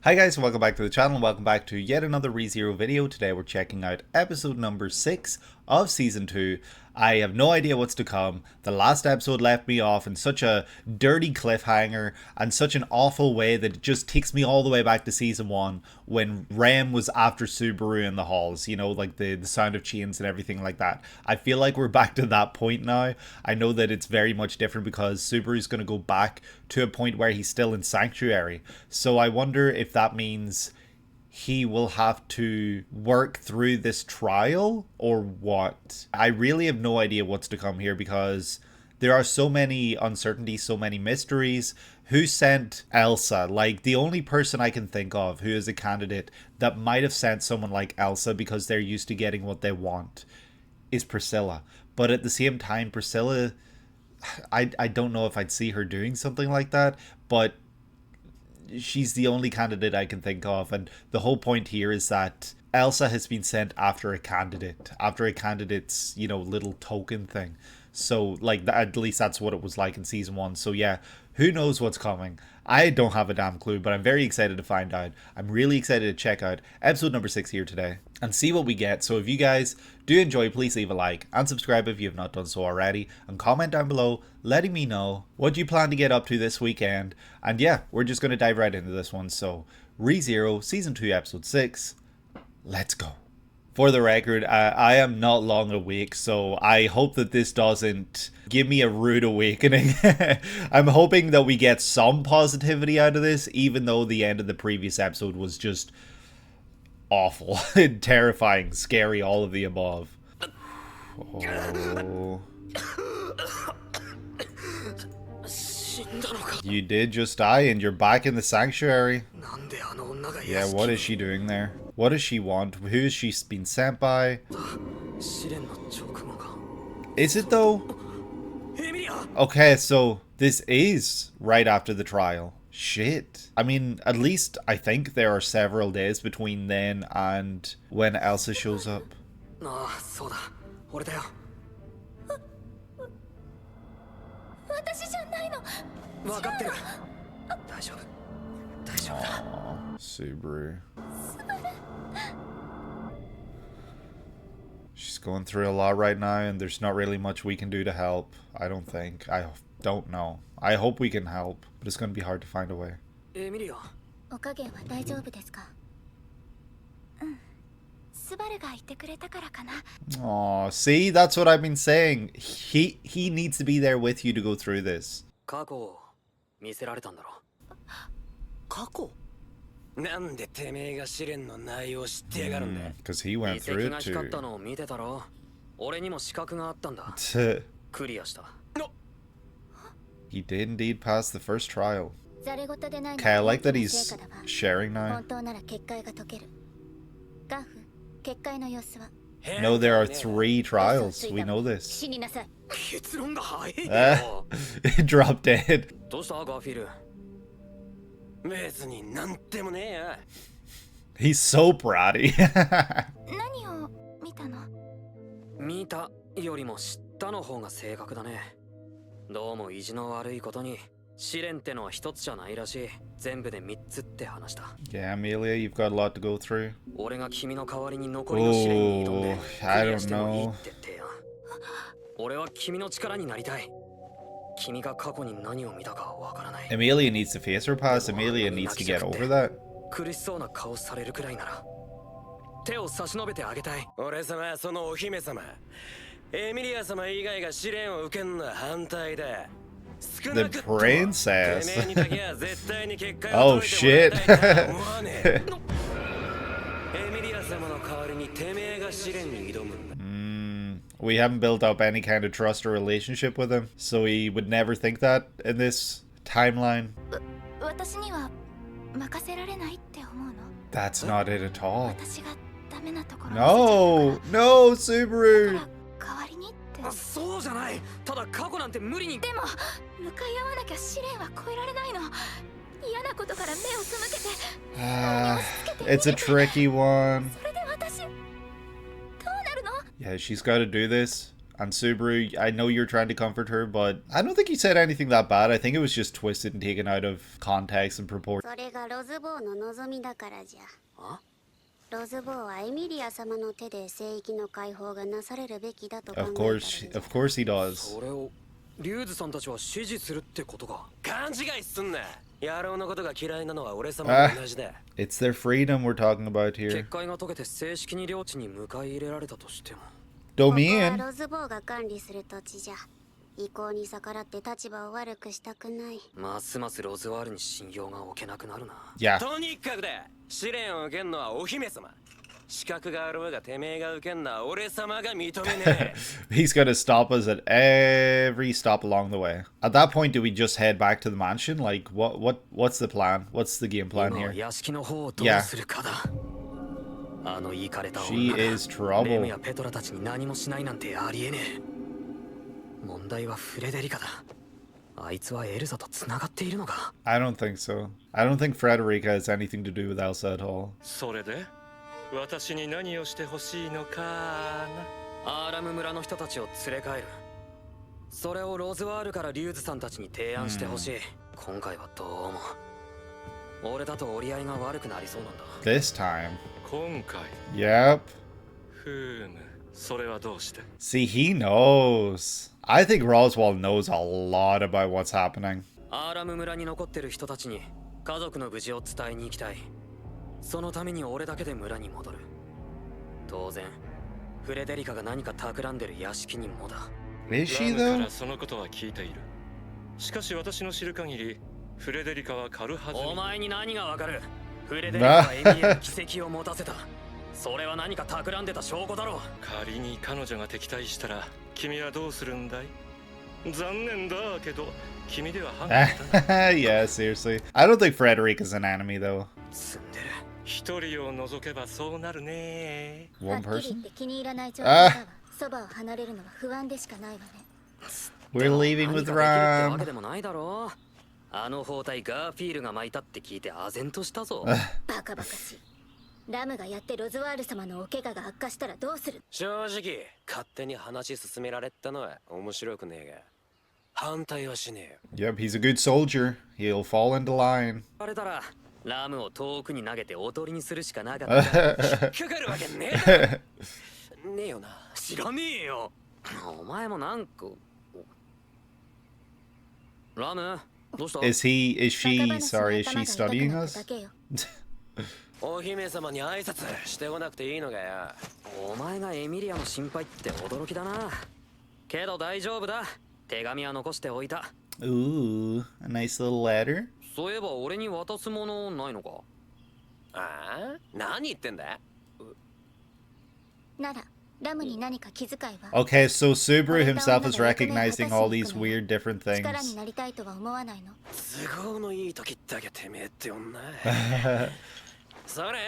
Hi guys, and welcome back to the channel. Welcome back to yet another ReZero video. Today we're checking out episode number 6 of season 2. I have no idea what's to come. The last episode left me off in such a dirty cliffhanger and such an awful way that it just takes me all the way back to season 1 when Ram was after Subaru in the halls, you know, like the sound of chains and everything like that. I feel like we're back to that point now. I know that it's very much different because Subaru's going to go back to a point where he's still in Sanctuary. So I wonder if that means he will have to work through this trial or what. I really have no idea what's to come here because there are so many uncertainties, so many mysteries. Who sent Elsa? Like, the only person I can think of who is a candidate that might have sent someone like Elsa because they're used to getting what they want is Priscilla. But at the same time, Priscilla, I don't know if I'd see her doing something like that, but she's the only candidate I can think of, and the whole point here is that Elsa has been sent after a candidate's, you know, little token thing. So, like, at least that's what it was like in season 1. So yeah, who knows what's coming? I don't have a damn clue, but I'm very excited to find out. I'm really excited to check out episode number 6 here today and see what we get. So if you guys do enjoy, please leave a like and subscribe if you have not done so already, and comment down below letting me know what you plan to get up to this weekend. And yeah, we're just going to dive right into this one. So ReZero season 2 episode 6, let's go. For the record, I am not long awake, so I hope that this doesn't give me a rude awakening. I'm hoping that we get some positivity out of this, even though the end of the previous episode was just awful, terrifying, scary, all of the above. Oh. You did just die and you're back in the sanctuary. Yeah, what is she doing there? What does she want? Who has she been sent by? Is it though? Okay, so this is right after the trial. Shit. I mean, at least I think there are several days between then and when Elsa shows up. Aww, Subaru. She's going through a lot right now, and there's not really much we can do to help. I don't think. I don't know. I hope we can help, but it's going to be hard to find a way. Aw, see? That's what I've been saying. He needs to be there with you to go through this. Because he went through it too. He did indeed pass the first trial. Okay, I like that he's sharing now. No, there are 3 trials. We know this. Drop dead. He's so bratty. Yeah, Amelia, you've got a lot to go through. Oh, I don't know. Amelia needs to face her past. Amelia needs to get over that. The princess. Oh shit. We haven't built up any kind of trust or relationship with him, so he would never think that in this timeline. That's not it at all. No, no, Subaru. It's a tricky one. Yeah, she's got to do this. And Subaru, I know you're trying to comfort her, but I don't think he said anything that bad. I think it was just twisted and taken out of context and proportion. Of course he does. リュウズさんたちは支持するってことか。勘違いすんな。野郎のことが嫌いなのは俺様と同じだ。It's their freedom we're talking about here. 結界が解けて正式に領地に迎え入れられたとしても。Domain. ロズボーが管理する土地じゃ。意向に逆らって立場を悪くしたくない。ますますロズワールに信用が置けなくなるな。Yeah. とにかくだ。試練を受けんのはお姫様。資格があろうがてめえが受けんのは俺様が認めねえ。He's gonna stop us at every stop along the way. At that point, do we just head back to the mansion? Like, what's the plan? What's the game plan here? Yeah. She is trouble. ペトラたちに何もしないなんてありえねえ。問題はフレデリカだ。あいつはエルサと繋がっているのか。I don't think so. I don't think Frederica has anything to do with Elsa at all. それで私に何をしてほしいのかな。アーラム村の人たちを連れ帰る。それをロズワールからリュウズさんたちに提案してほしい。今回はどうも俺だと折り合いが悪くなりそうなんだ。 This time. 今回。 Yep. ふむ、それはどうして。 See, he knows. I think Roswell knows a lot about what's happening. アーラム村に残ってる人たちに家族の無事を伝えに行きたい。そのために俺だけで村に戻る。当然フレデリカが何か企んでる屋敷にもだ。 Is she ラム though? からそのことは聞いている。しかし私の知る限りフレデリカは軽はずみ。お前に何がわかる。フレデリカはエミエに奇跡を持たせた。それは何か企んでた証拠だろう。仮に彼女が敵対したら君はどうするんだい。残念だけど君では判断だな。Yeah, seriously. I don't think Frederica's an enemy though. 積んでる。一人を除けばそうなるね。 One person? 気に入らない状況だわ。そばを離れるのは不安でしかないわね。 We're leaving with わ Ram. けでもないだろう。あの包帯ガーフィールが巻いたって聞いて唖然としたぞ。バカバカしい。ラムがやってロズワール様のお怪我が悪化したらどうする。正直勝手に話進められたのは面白くねえが反対はしねえよ。 Yep, he's a good soldier. He'll fall into line. あれたらラムを遠くに投げておとりにするしかなかった。引っかかるわけねえだろ。ねえよな。知らねえよ。お前もなんか。ラム、どうした？ Is she studying us? お姫様に挨拶してこなくていいのかよ。お前がエミリアの心配って驚きだな。けど大丈夫だ。手紙は残しておいた。 Ooh, a nice little letter. そういえば俺に渡すものないのか。ああ、何言ってんだ。ならラムに何か気遣いは。 Okay, so Subaru himself is recognizing all these weird different 力に things. なりたいとは思わないの。都合のいい時だけてめえって女。それ。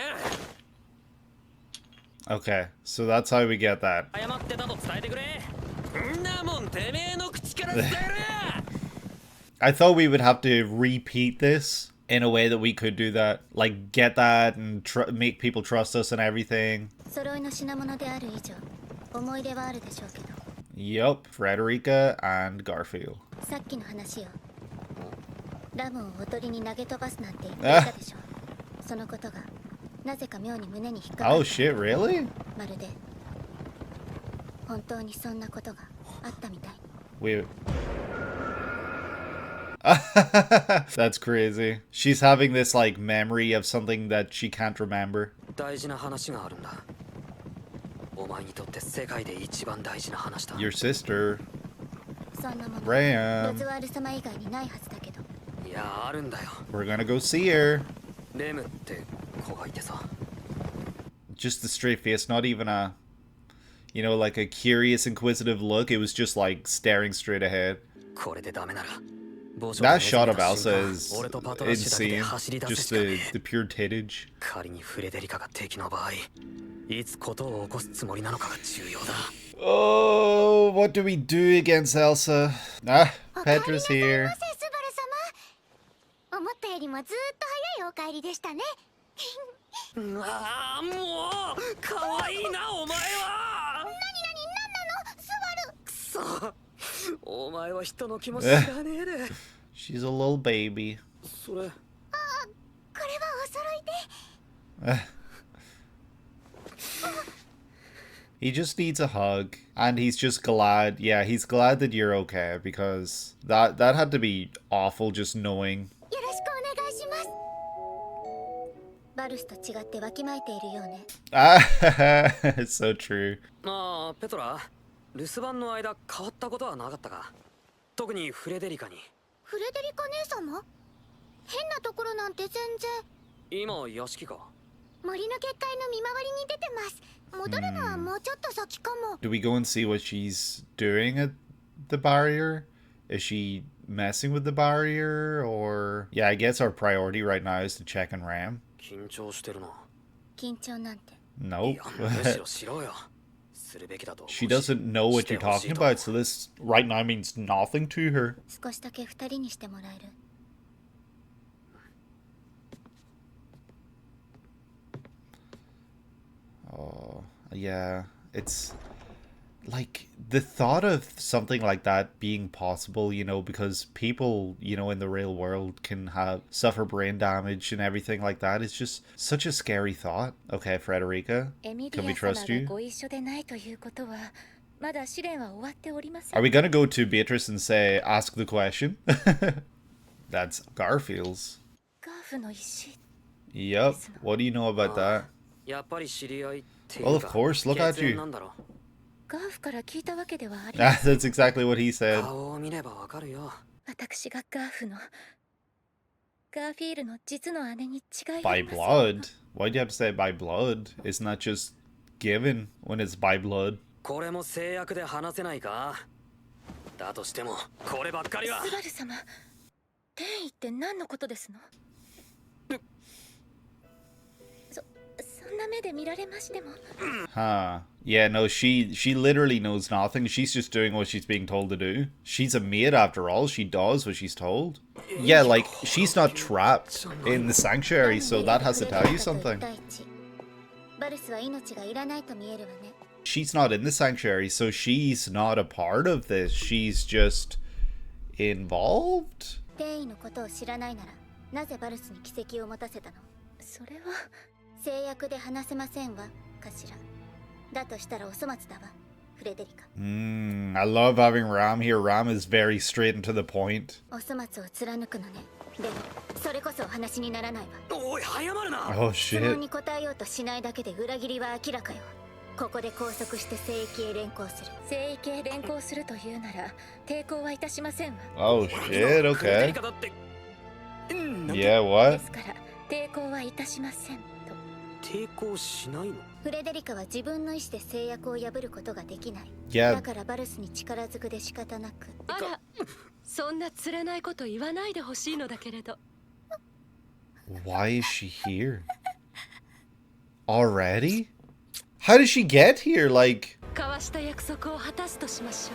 Okay, so that's how we get that. 謝ってたと伝えてくれ。んなもんてめえの口から伝える。 I thought we would have to repeat this in a way that we could do that. Like, get that and make people trust us and everything. 揃いの品物である以上、思い出はあるでしょうけど。 Yup, Frederica and Garfield. さっきの話よ。ラムをおとりに投げ飛ばすなんて言っていたでしょ。そのことがなぜか妙に胸に引っかかる。 Oh shit, really? まるで本当にそんなことがあったみたい。 Wait. That's crazy. She's having this like memory of something that she can't remember. 大事な話があるんだ。お前にとって世界で一番大事な話だ。 Your sister, そんなもの Ram. ロズワール様以外にないはずだけど。いや、あるんだよ。 We're gonna go see her. レムって子がいてさ。 Just the straight face, not even a, you know, like a curious, inquisitive look. It was just like staring straight ahead. これでダメなら。 That shot of Elsa is insane. Just the pure tittage. 仮にフレデリカが敵の場合、いつことを起こすつもりなのかが重要だ。 Oh, what do we do against Elsa? Ah, Petra's here. 思ったよりもずっと早いお帰りでしたね。ああ、もう可愛いなお前は。何なのスバル。さ、お前は人の気も知らねえで。She's a little baby. それ。これはお揃いで。He just needs a hug, and he's just glad. Yeah, he's glad that you're okay, because that had to be awful just knowing. よろしくお願いします。バルスと違ってわきまえているようね。It's so true. ああ、ペトラ、留守番の間変わったことはなかったか。特にフレデリカに。フレデリカ姉様？変なところなんて全然。今屋敷か。森の結界の見回りに出てます。戻るのはもうちょっと先かも。Do we go and see what she's doing at the barrier? Is she messing with the barrier, or yeah, I guess our priority right now is to check on Ram. 緊張してるな。緊張なんて。Nope. いや、むしろしろよ。するべきだと。She doesn't know what you're talking about, so this right now means nothing to her. 少しだけ二人にしてもらえる。Oh, yeah. It's like the thought of something like that being possible, you know, because people, you know, in the real world can suffer brain damage and everything like that. It's just such a scary thought. Okay, Frederica, can we trust you? Are we gonna go to Beatrice and say, ask the question? That's Garfield's. Yep. What do you know about that? やっぱり知り合いっていう Well, of course. Look at you. なんだろう。That's exactly what he said. 顔を見ればわかるよ。By blood? Why'd you have to say by blood? Isn't that just given when it's by blood? これも制約で話せないか。だとしてもこればっかりは。スバル様、転移って何のことですの？そんな目で見られましても。Huh. Yeah, no, she literally knows nothing. She's just doing what she's being told to do. She's a maid after all. She does what she's told. Yeah, like, she's not trapped in the sanctuary, so that has to tell you something. She's not in the sanctuary, so she's not a part of this. She's just involved? 制約で話せませんわ、かしら。だとしたらお粗末だわ、フレデリカ。I love having Ram here. Ram is very straight and to the point. お粗末を貫くのね。でも、それこそお話にならないわ。おい、早まるな。Oh 質 shit. 問に答えようとしないだけで裏切りは明らかよ。ここで拘束して聖域へ連行する。聖域へ連行するというなら、抵抗はいたしませんわ。Oh shit, フレデ okay. リカだって。Yeah, what? ですから、抵抗はいたしません。抵抗しないの？フレデリカは自分の意志で制約を破ることができない。Yeah. だからバルスに力ずくで仕方なく。あら、そんな釣れないこと言わないでほしいのだけれど。Why is she here? Already? How did she get here? Like, 交わした約束を果たすとしましょ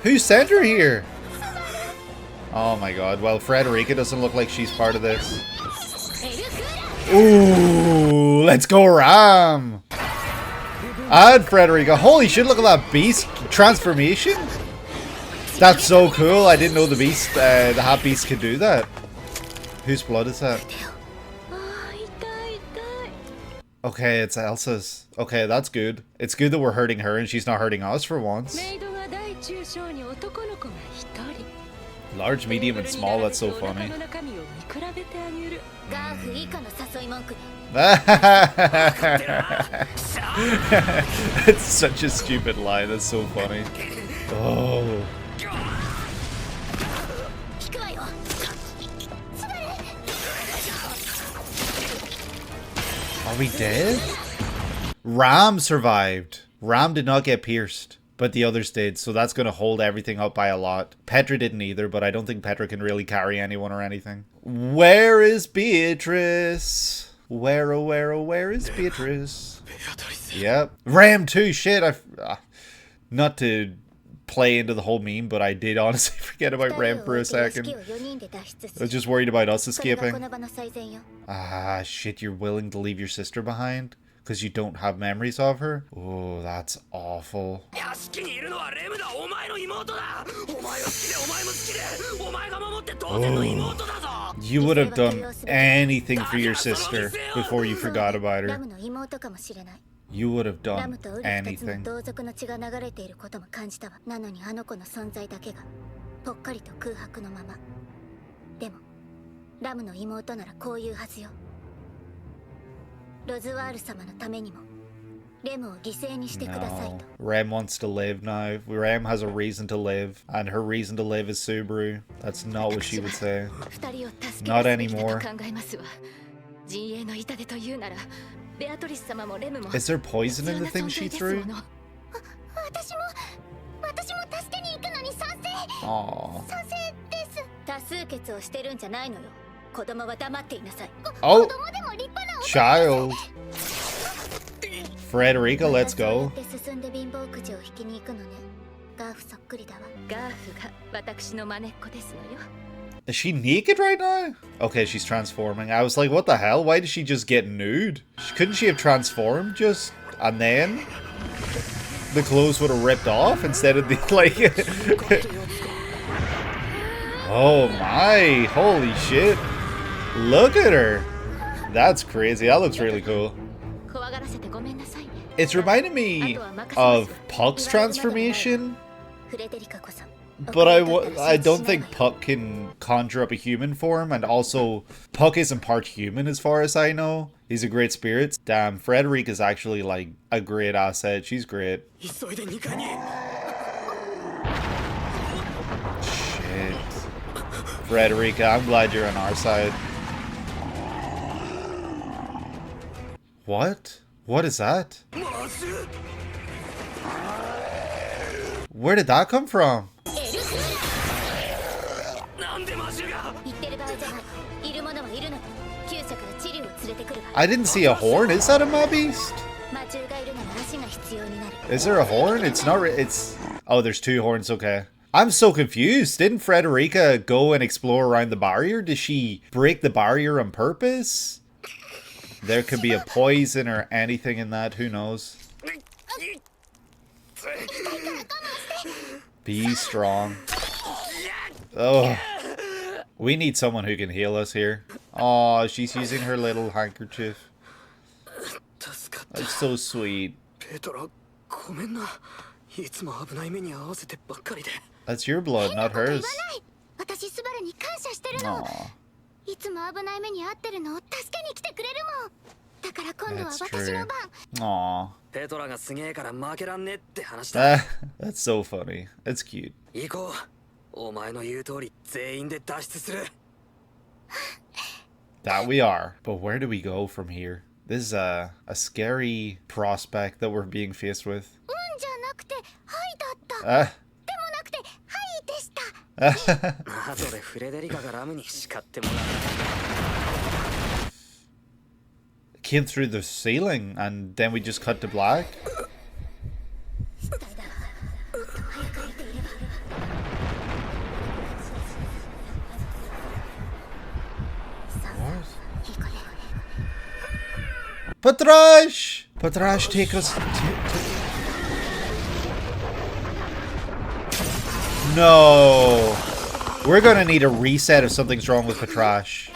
う。 who sent her here? Oh my god. Well, Frederica doesn't look like she's part of this. Ooh, let's go Ram! And Frederica. Holy shit, look at that beast transformation. That's so cool. I didn't know the beast, the half beast could do that. Whose blood is that? Okay, it's Elsa's. Okay, that's good. It's good that we're hurting her and she's not hurting us for once. Large, medium, and small, that's so funny. It's such a stupid line, that's so funny. Oh. Are we dead? Ram survived. Ram did not get pierced, but the others did, so that's going to hold everything up by a lot. Petra didn't either, but I don't think Petra can really carry anyone or anything. Where is Beatrice? Where, oh, where is Beatrice? Yep. Ram too, shit. Not to play into the whole meme, but I did honestly forget about Ram for a second. I was just worried about us escaping. Ah, shit, you're willing to leave your sister behind? Because you don't have memories of her? Oh, that's awful. Oh. You would have done anything for your sister before you forgot about her. You would have done anything. ラムの妹ならこういうはずよ。ロズワール様のためにもレムを犠牲にしてくださいと。Ram wants to live now. Ram has a reason to live, and her reason to live is Subaru. That's not what she would say. Not anymore. Is there poison in the thing she threw? Aww. 多数決をしてるんじゃないのよ。子供は黙っていなさい。 Oh, child. Frederica, let's go. 進んで貧乏くじを引きに行くのね。ガーフそっくりだわ。ガーフが私の真似っこですのよ。 Is she naked right now? Okay, she's transforming. I was like, what the hell? Why did she just get nude? Couldn't she have transformed just and then the clothes would have ripped off instead of the like Oh my, holy shit. Look at her. That's crazy. That looks really cool. It's reminding me of Puck's transformation. But I don't think Puck can conjure up a human form, and also Puck isn't part human as far as I know. He's a great spirit. Damn, Frederica is actually like a great asset. She's great. Shit. Frederica, I'm glad you're on our side. What? What is that? Where did that come from? I didn't see a horn. Is that a mob beast? Is there a horn? It's not. It's. Oh, there's two horns. Okay. I'm so confused. Didn't Frederica go and explore around the barrier? Did she break the barrier on purpose? There could be a poison or anything in that. Who knows? Be strong. Oh. We need someone who can heal us here. Oh, she's using her little handkerchief. That's so sweet. That's your blood, not hers. Aww. That's true. Aww. That's so funny. It's cute. That we are. But where do we go from here? This is a scary prospect that we're being faced with. Came through the ceiling and then we just cut to black. Patrasche! Patrasche, take us. No! We're gonna need a reset if something's wrong with Patrasche.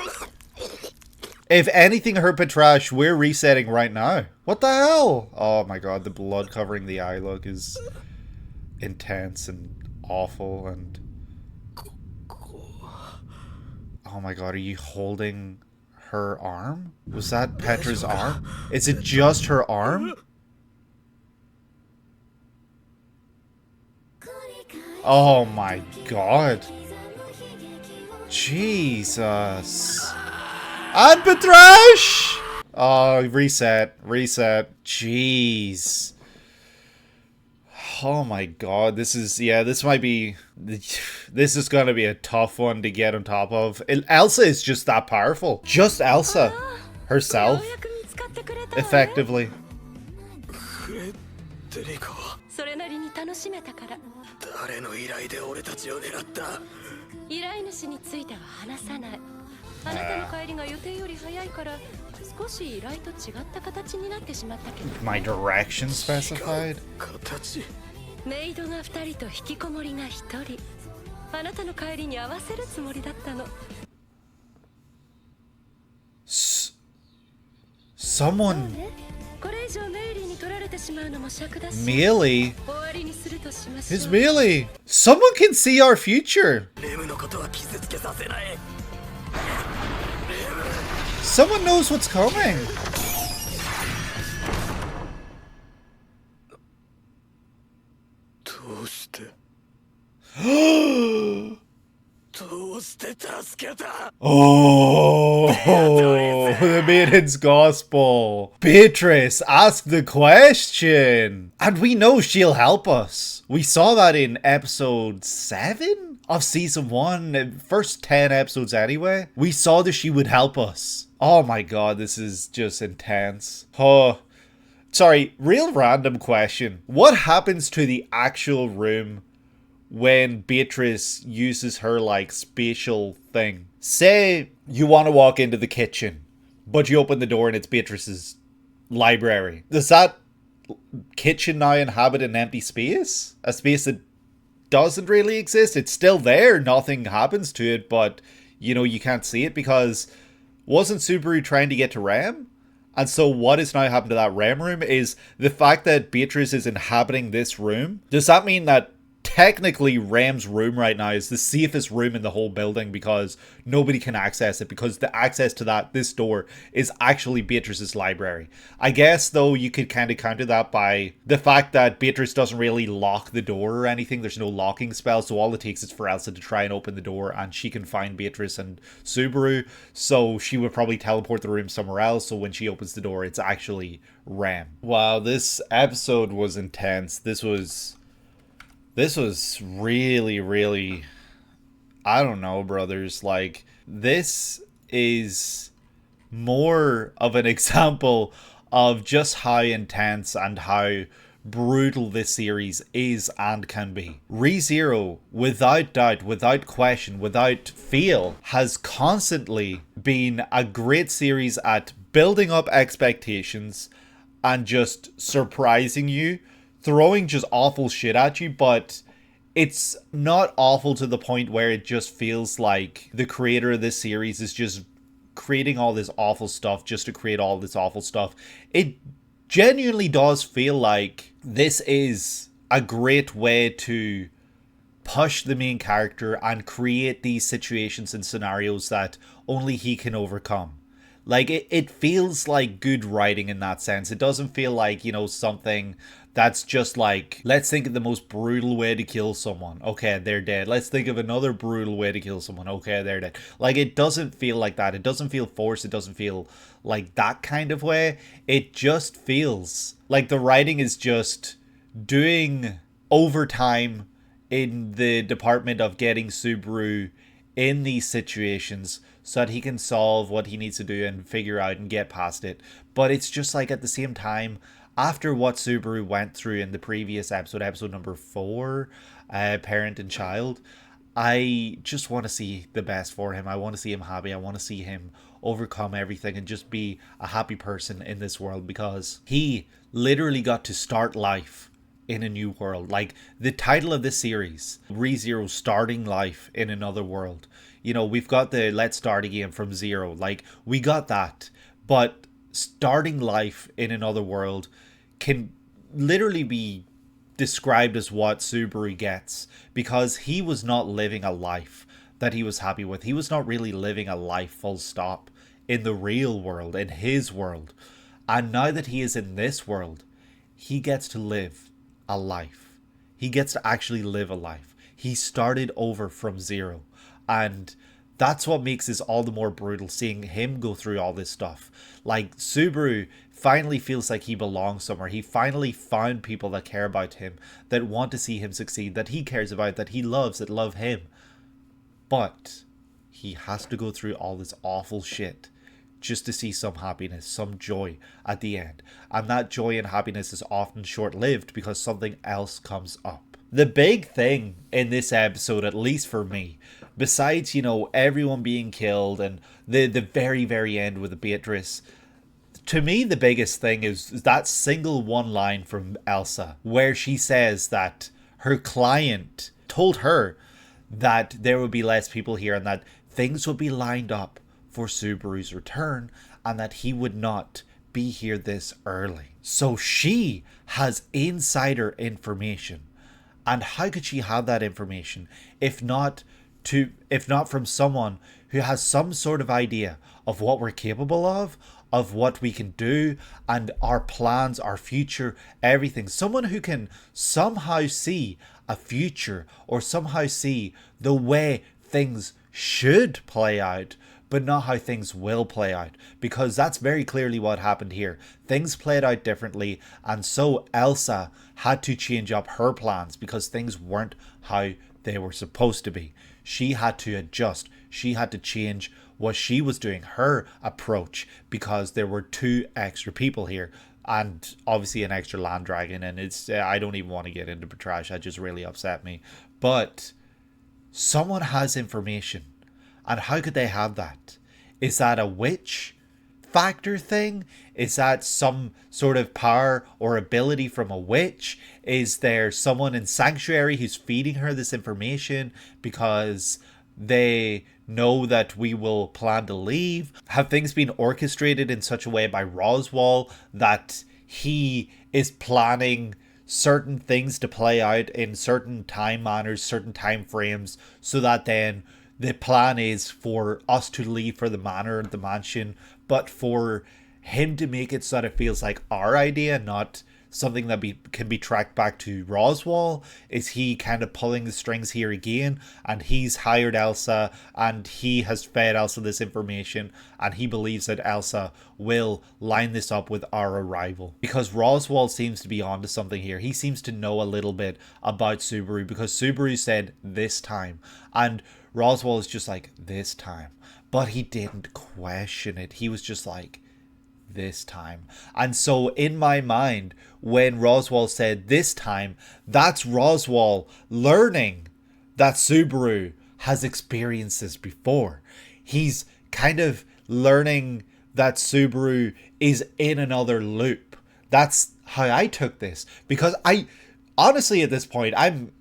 If anything hurt Patrasche, we're resetting right now. What the hell? Oh my god, the blood covering the eye look is intense and awful and... Oh my god, are you holding her arm? Was that Petra's arm? Is it just her arm? Oh my god. Jesus. And Patrasche! Oh, reset. Reset. Jeez. Oh my god, this is, yeah, this might be, this is gonna be a tough one to get on top of. Elsa is just that powerful. Just Elsa herself. Effectively. 少し依頼と違った形になってしまったけど。 My direction specified? 形。メイドが2人と引きこもりが1人。あなたの帰りに合わせるつもりだったの。 Someone これ以上メイリーに取られてしまうのも尺だし。 Mealy? 終わりにするとしましょう。 Who's Mealy? Someone can see our future. レムのことは傷つけさせない。 Someone knows what's coming. どうして。どうして助けた。 Oh, the Maiden's Gospel. Beatrice, ask the question. And we know she'll help us. We saw that in episode 7 of season 1. First 10 episodes anyway. We saw that she would help us. Oh my god, this is just intense. Oh, sorry, real random question. What happens to the actual room when Beatrice uses her, like, spatial thing? Say you want to walk into the kitchen, but you open the door and it's Beatrice's library. Does that kitchen now inhabit an empty space? A space that doesn't really exist? It's still there, nothing happens to it, but, you know, you can't see it because wasn't Subaru trying to get to Ram? And so what has now happened to that Ram room is the fact that Beatrice is inhabiting this room. Does that mean that technically Ram's room right now is the safest room in the whole building because nobody can access it, because the access to this door is actually Beatrice's library? I guess though you could kind of counter that by the fact that Beatrice doesn't really lock the door or anything. There's no locking spell, so all it takes is for Elsa to try and open the door and she can find Beatrice and Subaru, so she would probably teleport the room somewhere else, so when she opens the door it's actually Ram. Wow, this episode was intense. This was really, really, I don't know, brothers. Like, this is more of an example of just how intense and how brutal this series is and can be. ReZero, without doubt, without question, without fail, has constantly been a great series at building up expectations and just surprising you, throwing just awful shit at you, but it's not awful to the point where it just feels like the creator of this series is just creating all this awful stuff just to create all this awful stuff. It genuinely does feel like this is a great way to push the main character and create these situations and scenarios that only he can overcome. Like, it feels like good writing in that sense. It doesn't feel like, you know, something that's just like, let's think of the most brutal way to kill someone. Okay, they're dead. Let's think of another brutal way to kill someone. Okay, they're dead. Like, it doesn't feel like that. It doesn't feel forced. It doesn't feel like that kind of way. It just feels like the writing is just doing overtime in the department of getting Subaru in these situations so that he can solve what he needs to do and figure out and get past it. But it's just like, at the same time, after what Subaru went through in the previous episode number 4, Parent and Child, I just want to see the best for him. I want to see him happy. I want to see him overcome everything and just be a happy person in this world, because he literally got to start life in a new world. Like, the title of this series, ReZero, starting life in another world. You know, we've got the let's start again from zero. Like, we got that. But starting life in another world can literally be described as what Subaru gets, because he was not living a life that he was happy with. He was not really living a life full stop in the real world, in his world. And now that he is in this world, he gets to live a life. He gets to actually live a life. He started over from zero. And that's what makes this all the more brutal, seeing him go through all this stuff. Like, Subaru finally feels like he belongs somewhere. He finally found people that care about him, that want to see him succeed, that he cares about, that he loves, that love him. But he has to go through all this awful shit just to see some happiness, some joy at the end. And that joy and happiness is often short-lived because something else comes up. The big thing in this episode, at least for me, besides, you know, everyone being killed and the very, very end with Beatrice, To me, the biggest thing is that single one line from Elsa where she says that her client told her that there would be less people here and that things would be lined up for Subaru's return and that he would not be here this early. So she has insider information. And how could she have that information if not from someone who has some sort of idea of what we're capable of what we can do, and our plans, our future, everything. Someone who can somehow see a future or somehow see the way things should play out, but not how things will play out, because that's very clearly what happened here. Things played out differently, and so Elsa had to change up her plans because things weren't how they were supposed to be. She had to adjust. She had to change what she was doing, her approach, because there were 2 extra people here, and obviously an extra land dragon, and it's I don't even want to get into Patrasche. That just really upset me. But someone has information. And how could they have that? Is that a witch factor thing? Is that some sort of power or ability from a witch? Is there someone in Sanctuary who's feeding her this information because they know that we will plan to leave? Have things been orchestrated in such a way by Roswaal that he is planning certain things to play out in certain time manners, certain time frames, so that then the plan is for us to leave for the manor, the mansion, but for him to make it so that it feels like our idea, not something that can be tracked back to Roswaal? Is he kind of pulling the strings here again, and he's hired Elsa and he has fed Elsa this information and he believes that Elsa will line this up with our arrival? Because Roswaal seems to be onto something here. He seems to know a little bit about Subaru because Subaru said this time, and Roswaal is just like, this time. But he didn't question it. He was just like, this time. And so in my mind, when Roswaal said this time, that's Roswaal learning that Subaru has experienced this before. He's kind of learning that Subaru is in another loop. That's how I took this. Because I honestly, at this point, I'm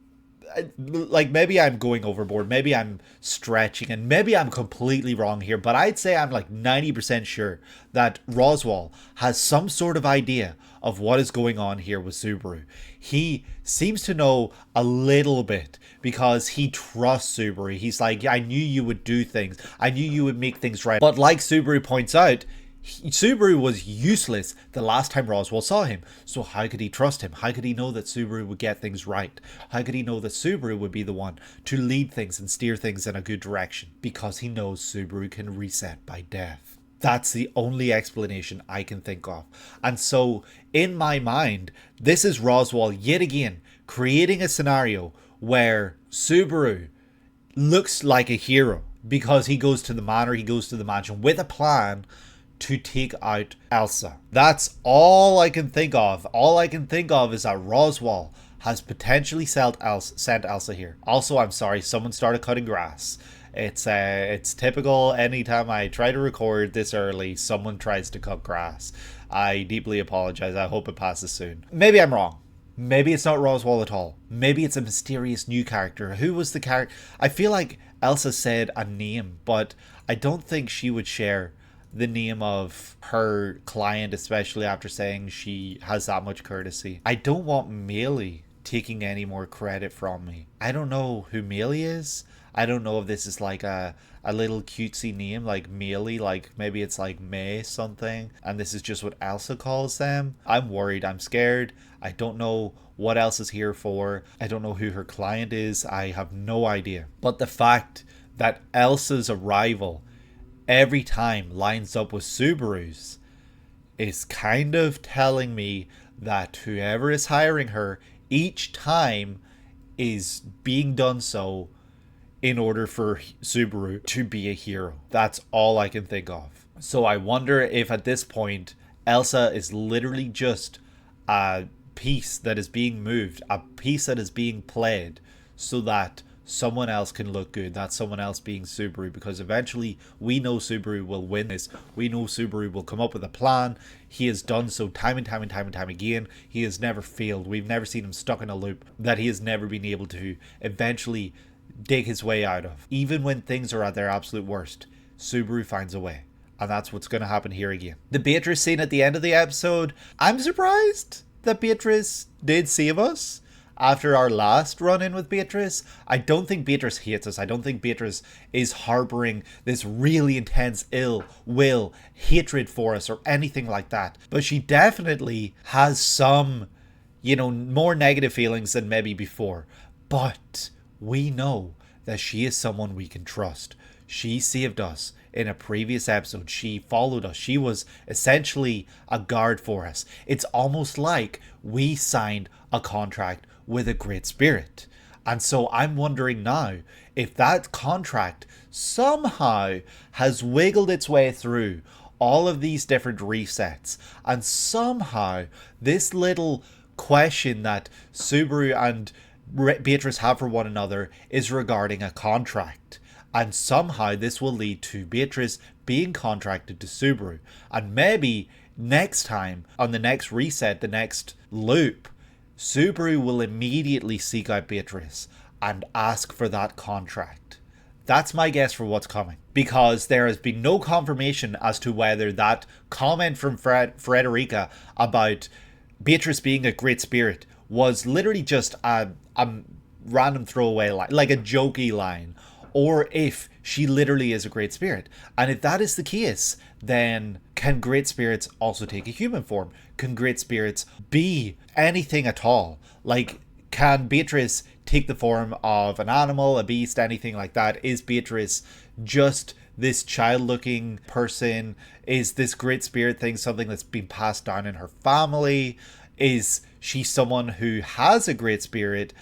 like, maybe I'm going overboard, maybe I'm stretching, and maybe I'm completely wrong here, but I'd say I'm like 90% sure that Roswaal has some sort of idea of what is going on here with Subaru. He seems to know a little bit because he trusts Subaru. He's like, yeah, I knew you would do things. I knew you would make things right. But like Subaru points out, Subaru was useless the last time Roswaal saw him. So how could he trust him? How could he know that Subaru would get things right? How could he know that Subaru would be the one to lead things and steer things in a good direction? Because he knows Subaru can reset by death. That's the only explanation I can think of. And so in my mind, this is Roswaal yet again creating a scenario where Subaru looks like a hero because he goes to the manor, he goes to the mansion with a plan to take out Elsa. That's all I can think of. All I can think of is that Roswaal has potentially sent Elsa here. Also, I'm sorry, someone started cutting grass. It's typical. Anytime I try to record this early, someone tries to cut grass. I deeply apologize. I hope it passes soon. Maybe I'm wrong. Maybe it's not Roswaal at all. Maybe it's a mysterious new character. Who was the character? I feel like Elsa said a name, but I don't think she would share the name of her client, especially after saying she has that much courtesy. I don't want Mealy taking any more credit from me. I don't know who Mealy is. I don't know if this is like a little cutesy name like Mealy, like maybe it's like May something, and this is just what Elsa calls them. I'm worried, I'm scared. I don't know what Elsa's here for. I don't know who her client is. I have no idea. But the fact that Elsa's arrival every time lines up with Subaru's is kind of telling me that whoever is hiring her each time is being done so in order for Subaru to be a hero. That's all I can think of. So I wonder if at this point Elsa is literally just a piece that is being moved, a piece that is being played so that someone else can look good. That someone else being Subaru, because eventually we know Subaru will win this. We know Subaru will come up with a plan. He has done so time and time and time and time again. He has never failed. We've never seen him stuck in a loop that he has never been able to eventually dig his way out of. Even when things are at their absolute worst, Subaru finds a way. And that's what's going to happen here again. The Beatrice scene at the end of the episode, I'm surprised that Beatrice did save us after our last run-in with Beatrice. I don't think Beatrice hates us. I don't think Beatrice is harboring this really intense ill will, hatred for us or anything like that. But she definitely has some, more negative feelings than maybe before. But we know that she is someone we can trust. She saved us in a previous episode. She followed us. She was essentially a guard for us. It's almost like we signed a contract with a great spirit. And so I'm wondering now if that contract somehow has wiggled its way through all of these different resets, and somehow this little question that Subaru and Beatrice have for one another is regarding a contract. And somehow this will lead to Beatrice being contracted to Subaru. And maybe next time, on the next reset, the next loop, Subaru will immediately seek out Beatrice and ask for that contract. That's my guess for what's coming. Because there has been no confirmation as to whether that comment from Frederica about Beatrice being a great spirit was literally just a random throwaway line, like a jokey line, or if she literally is a great spirit. And if that is the case, then can great spirits also take a human form? Can great spirits be anything at all? Like, can Beatrice take the form of an animal, a beast, anything like that? Is Beatrice just this child-looking person? Is this great spirit thing something that's been passed down in her family? Is she someone who has a great spirit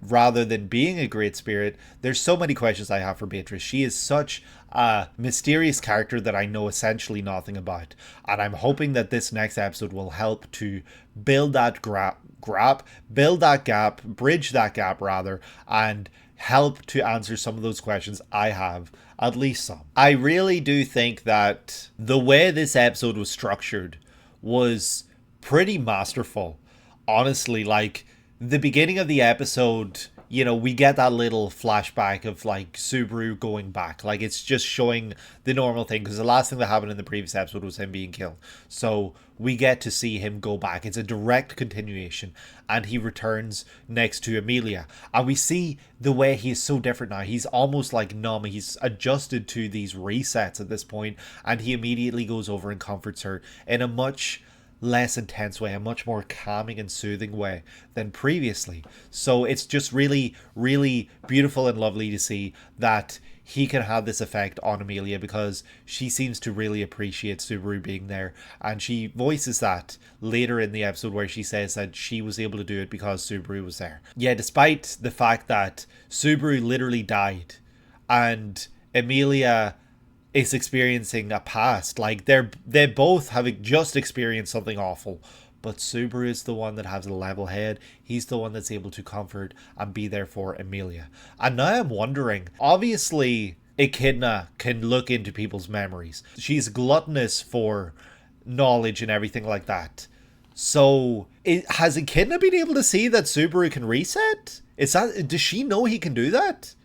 rather than being a great spirit? There's so many questions I have for Beatrice. She is such a mysterious character that I know essentially nothing about. And I'm hoping that this next episode will help to build that bridge that gap rather, and help to answer some of those questions I have, at least some. I really do think that the way this episode was structured was pretty masterful. Honestly, like, the beginning of the episode, we get that little flashback of like Subaru going back. Like, it's just showing the normal thing, because the last thing that happened in the previous episode was him being killed. So we get to see him go back. It's a direct continuation, and he returns next to Emilia. And we see the way he is so different now. He's almost like numb. He's adjusted to these resets at this point, and he immediately goes over and comforts her in a much less intense way, a much more calming and soothing way than previously. So it's just really, really beautiful and lovely to see that he can have this effect on Emilia, because she seems to really appreciate Subaru being there. And she voices that later in the episode, where she says that she was able to do it because Subaru was there. Yeah, despite the fact that Subaru literally died and Emilia is experiencing a past, like they both have just experienced something awful, but Subaru is the one that has a level head. He's the one that's able to comfort and be there for Emilia. And now I'm wondering, obviously Echidna can look into people's memories. She's gluttonous for knowledge and everything like that. So has Echidna been able to see that Subaru can reset? Does she know he can do that?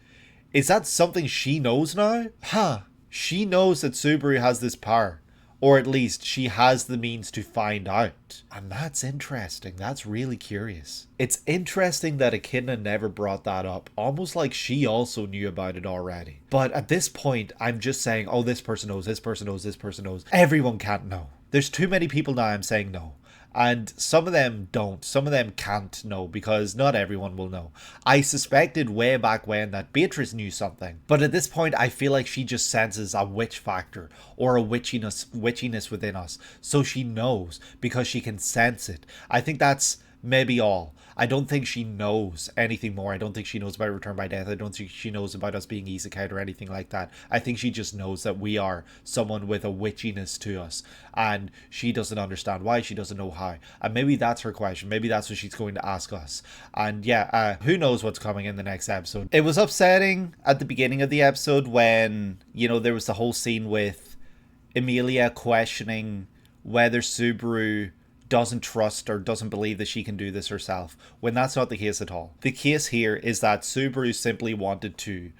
Is that something she knows now? She knows that Subaru has this power, or at least she has the means to find out. And that's interesting. That's really curious. It's interesting that Echidna never brought that up, almost like she also knew about it already. But at this point, I'm just saying, oh, this person knows, this person knows, this person knows. Everyone can't know. There's too many people now I'm saying no. And some of them don't. Some of them can't know, because not everyone will know. I suspected way back when that Beatrice knew something. But at this point, I feel like she just senses a witch factor or a witchiness within us. So she knows because she can sense it. I think that's maybe all. I don't think she knows anything more. I don't think she knows about Return by Death. I don't think she knows about us being isekai or anything like that. I think she just knows that we are someone with a witchiness to us, and she doesn't understand why. She doesn't know how. And maybe that's her question. Maybe that's what she's going to ask us. And yeah, who knows what's coming in the next episode. It was upsetting at the beginning of the episode when, you know, there was the whole scene with Emilia questioning whether Subaru doesn't trust or doesn't believe that she can do this herself, when that's not the case at all. The case here is that Subaru simply wanted to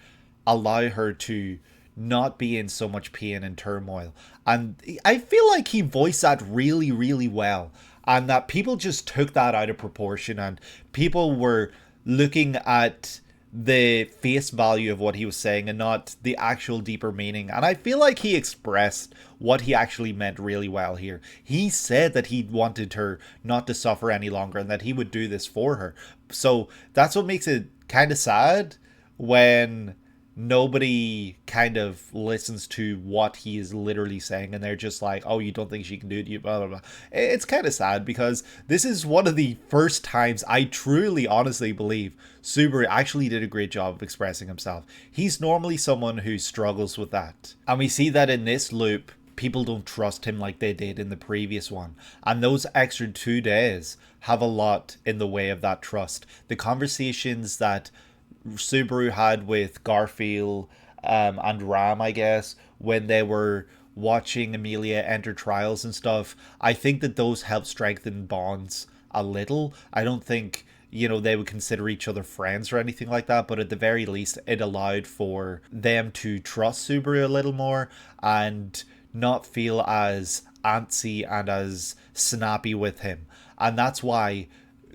allow her to not be in so much pain and turmoil. And I feel like he voiced that really, really well. And that people just took that out of proportion, and people were looking at the face value of what he was saying and not the actual deeper meaning. And I feel like he expressed what he actually meant really well here. He said that he wanted her not to suffer any longer and that he would do this for her. So that's what makes it kind of sad when nobody kind of listens to what he is literally saying, and they're just like, oh, you don't think she can do it, you blah blah blah. It's kind of sad because this is one of the first times I truly honestly believe Subaru actually did a great job of expressing himself. He's normally someone who struggles with that, and we see that in this loop people don't trust him like they did in the previous one, and those extra 2 days have a lot in the way of that trust. The conversations that Subaru had with Garfield and Ram, I guess, when they were watching Emilia enter trials and stuff, I think that those help strengthen bonds a little. I don't think, you know, they would consider each other friends or anything like that, but at the very least it allowed for them to trust Subaru a little more and not feel as antsy and as snappy with him. And that's why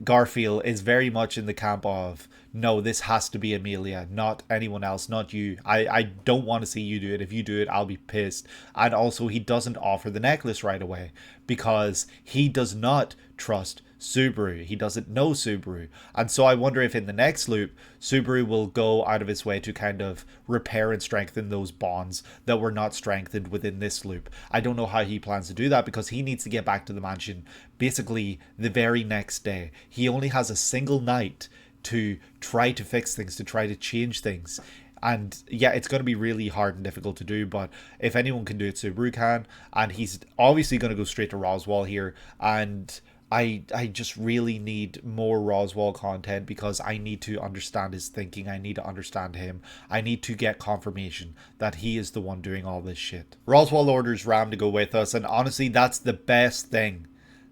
Garfield is very much in the camp of, no, this has to be Emilia, not anyone else, not you. I don't want to see you do it. If you do it, I'll be pissed. And also, he doesn't offer the necklace right away because he does not trust Subaru. He doesn't know Subaru. And so I wonder if in the next loop, Subaru will go out of his way to kind of repair and strengthen those bonds that were not strengthened within this loop. I don't know how he plans to do that because he needs to get back to the mansion basically the very next day. He only has a single night to try to fix things, to try to change things. And yeah, it's going to be really hard and difficult to do, but if anyone can do it, Subaru can. And he's obviously going to go straight to Roswell here. And I just really need more Roswell content because I need to understand his thinking. I need to understand him. I need to get confirmation that he is the one doing all this shit. Roswell orders Ram to go with us, and honestly, that's the best thing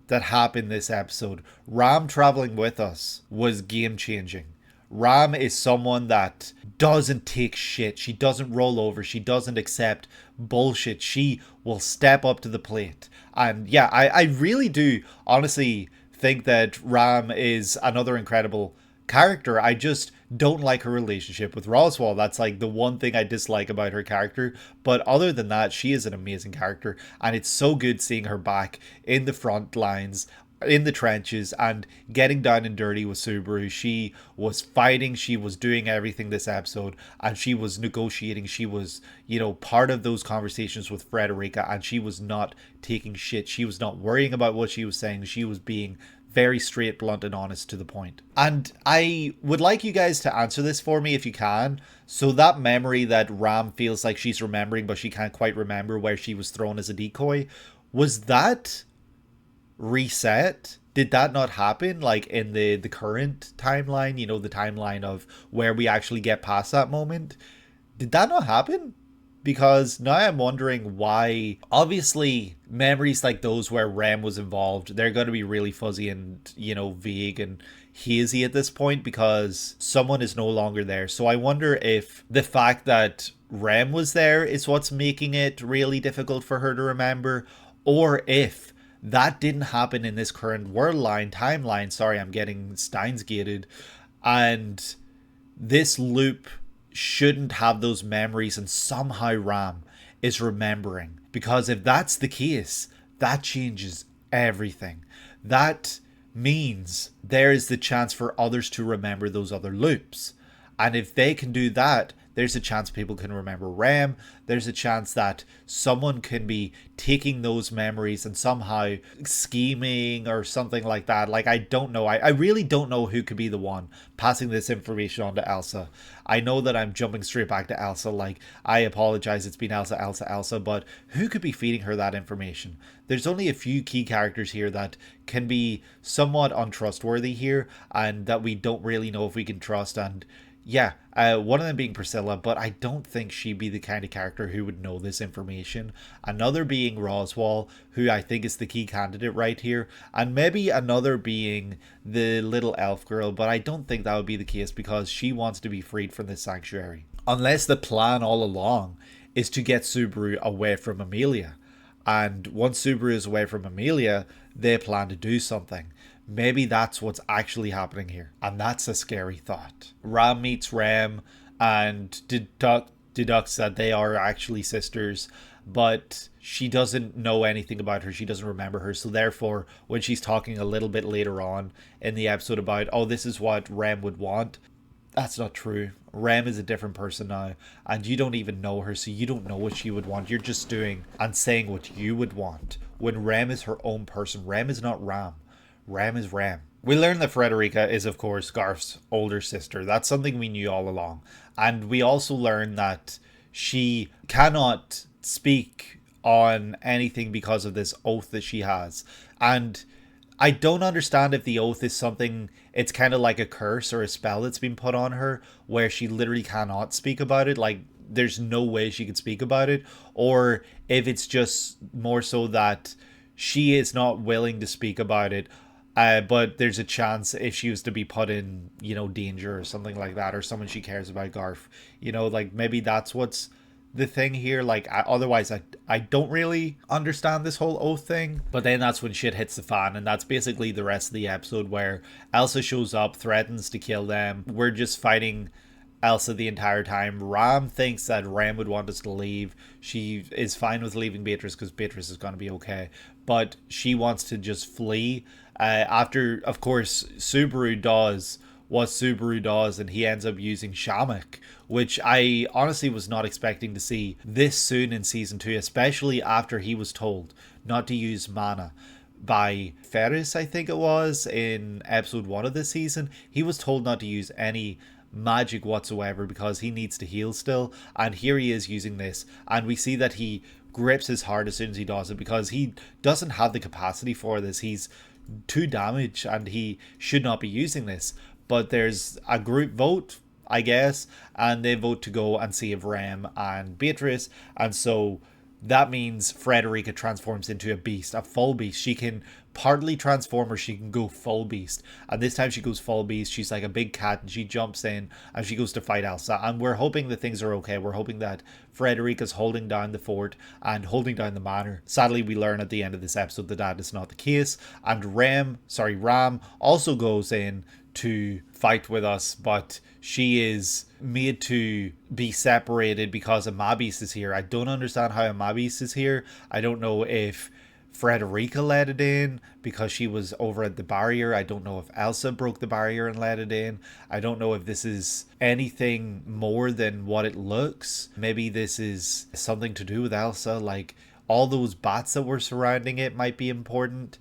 that happened this episode. Ram traveling with us was game changing. Ram is someone that doesn't take shit. She doesn't roll over. She doesn't accept bullshit. She will step up to the plate. And yeah, I really do honestly think that Ram is another incredible character. I just don't like her relationship with Roswell. That's like the one thing I dislike about her character. But other than that, she is an amazing character. And it's so good seeing her back in the front lines, in the trenches, and getting down and dirty with Subaru. She was fighting, she was doing everything this episode, and she was negotiating. She was, you know, part of those conversations with Frederica, and she was not taking shit. She was not worrying about what she was saying. She was being very straight, blunt, and honest to the point. And I would like you guys to answer this for me if you can. So that memory that Ram feels like she's remembering, but she can't quite remember, where she was thrown as a decoy, was that reset? Did that not happen like in the current timeline, you know, the timeline of where we actually get past that moment? Did that not happen? Because now I'm wondering why. Obviously memories like those where Rem was involved, they're going to be really fuzzy and, you know, vague and hazy at this point because someone is no longer there. So I wonder if the fact that Rem was there is what's making it really difficult for her to remember, or if that didn't happen in this current world line timeline. Sorry, I'm getting Steins gated. And this loop shouldn't have those memories, and somehow Ram is remembering. Because if that's the case, that changes everything. That means there is the chance for others to remember those other loops. And if they can do that, there's a chance people can remember Ram. There's a chance that someone can be taking those memories and somehow scheming or something like that. Like, I don't know. I really don't know who could be the one passing this information on to Elsa. I know that I'm jumping straight back to Elsa. Like, I apologize, it's been Elsa, but who could be feeding her that information? There's only a few key characters here that can be somewhat untrustworthy here, and that we don't really know if we can trust. And yeah, one of them being Priscilla, but I don't think she'd be the kind of character who would know this information. Another being Roswell, who I think is the key candidate right here, and maybe another being the little elf girl, but I don't think that would be the case because she wants to be freed from this sanctuary. Unless the plan all along is to get Subaru away from Amelia. And once Subaru is away from Amelia, they plan to do something. Maybe that's what's actually happening here. And that's a scary thought. Ram meets Ram and deducts that they are actually sisters, but she doesn't know anything about her. She doesn't remember her. So therefore, when she's talking a little bit later on in the episode about, oh, this is what Ram would want, that's not true. Ram is a different person now, and you don't even know her, so you don't know what she would want. You're just doing and saying what you would want. When Ram is her own person, Ram is not Ram. Ram is Ram. We learn that Frederica is, of course, Garth's older sister. That's something we knew all along. And we also learn that she cannot speak on anything because of this oath that she has. And I don't understand if the oath is something, it's kind of like a curse or a spell that's been put on her where she literally cannot speak about it. Like, there's no way she could speak about it. Or if it's just more so that she is not willing to speak about it. But there's a chance if she was to be put in, danger or something like that, or someone she cares about, Garth, like maybe that's what's the thing here. Like, otherwise I don't really understand this whole oath thing. But then that's when shit hits the fan, and that's basically the rest of the episode, where Elsa shows up, threatens to kill them. We're just fighting Elsa the entire time. Ram thinks that Ram would want us to leave. She is fine with leaving Beatrice because Beatrice is going to be okay, but she wants to just flee. After, of course, Subaru does what Subaru does, and he ends up using Shamak, which I honestly was not expecting to see this soon in season 2, especially after he was told not to use mana by Ferris, I think it was, in episode 1 of this season. He was told not to use any magic whatsoever because he needs to heal still, and here he is using this, and we see that he grips his heart as soon as he does it because he doesn't have the capacity for this. He's 2 damage and he should not be using this. But there's a group vote, I guess, and they vote to go and save Ram and Beatrice, and so that means Frederica transforms into a beast, a full beast. She can partly transform or she can go full beast. And this time she goes full beast. She's like a big cat and she jumps in and she goes to fight Elsa. And we're hoping that things are okay. We're hoping that Frederica's holding down the fort and holding down the manor. Sadly, we learn at the end of this episode that is not the case. And Ram also goes in to fight with us, but she is made to be separated because Amabis is here. I don't understand how Amabis is here. I don't know if Frederica let it in because she was over at the barrier. I don't know if Elsa broke the barrier and let it in. I don't know if this is anything more than what it looks. Maybe this is something to do with Elsa, like all those bats that were surrounding it might be important.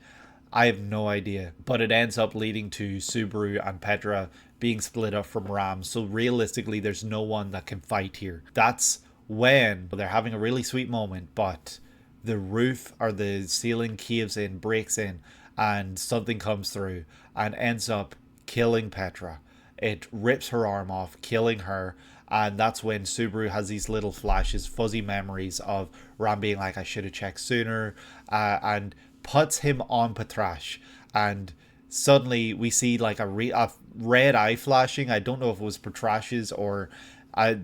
I have no idea, but it ends up leading to Subaru and Petra being split up from Ram. So realistically, there's no one that can fight here. That's when they're having a really sweet moment, but the roof or the ceiling caves in, breaks in, and something comes through and ends up killing Petra. It rips her arm off, killing her. And that's when Subaru has these little flashes, fuzzy memories of Ram being like, I should have checked sooner, and puts him on Patrasche, and suddenly we see like a red eye flashing. I don't know if it was Patrasche's or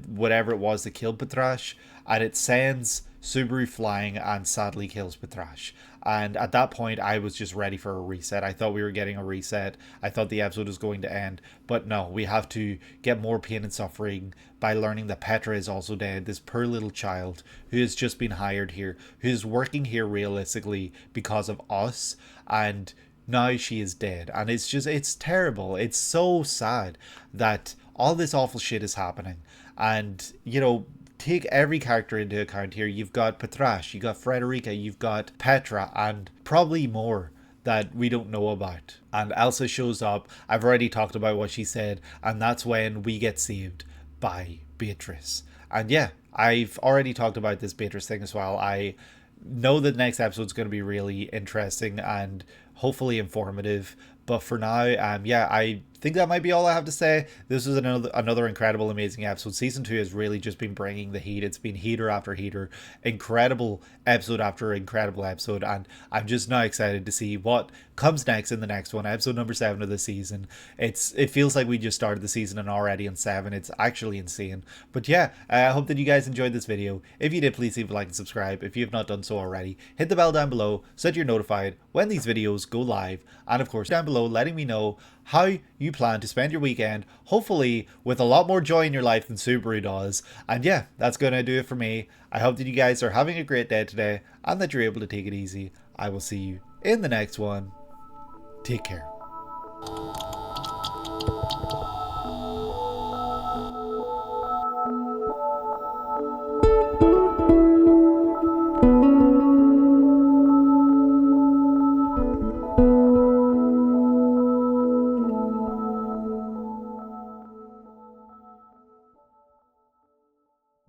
whatever it was that killed Patrasche, and it sends Subaru flying and sadly kills Patrasche. And at that point I was just ready for a reset. I thought we were getting a reset. I thought the episode was going to end, but no, we have to get more pain and suffering by learning that Petra is also dead. This poor little child who has just been hired here, who is working here realistically because of us, and now she is dead. And it's terrible. It's so sad that all this awful shit is happening. And, you know, take every character into account here. You've got Patrasche, you've got Frederica, you've got Petra, and probably more that we don't know about. And Elsa shows up. I've already talked about what she said, and that's when we get saved by Beatrice. And yeah, I've already talked about this Beatrice thing as well. I know that the next episode is going to be really interesting and hopefully informative. But for now, yeah, I think that might be all I have to say. This was another incredible, amazing episode. Season 2 has really just been bringing the heat. It's been heater after heater, incredible episode after incredible episode, and I'm just now excited to see what comes next in the next one, episode number 7 of the season. It feels like we just started the season and already in 7. It's actually insane. But yeah, I hope that you guys enjoyed this video. If you did, please leave a like and subscribe. If you have not done so already, hit the bell down below so that you're notified when these videos go live, and of course down below letting me know how you plan to spend your weekend, hopefully with a lot more joy in your life than Subaru does. And yeah, that's gonna do it for me. I hope that you guys are having a great day today and that you're able to take it easy. I will see you in the next one. Take care.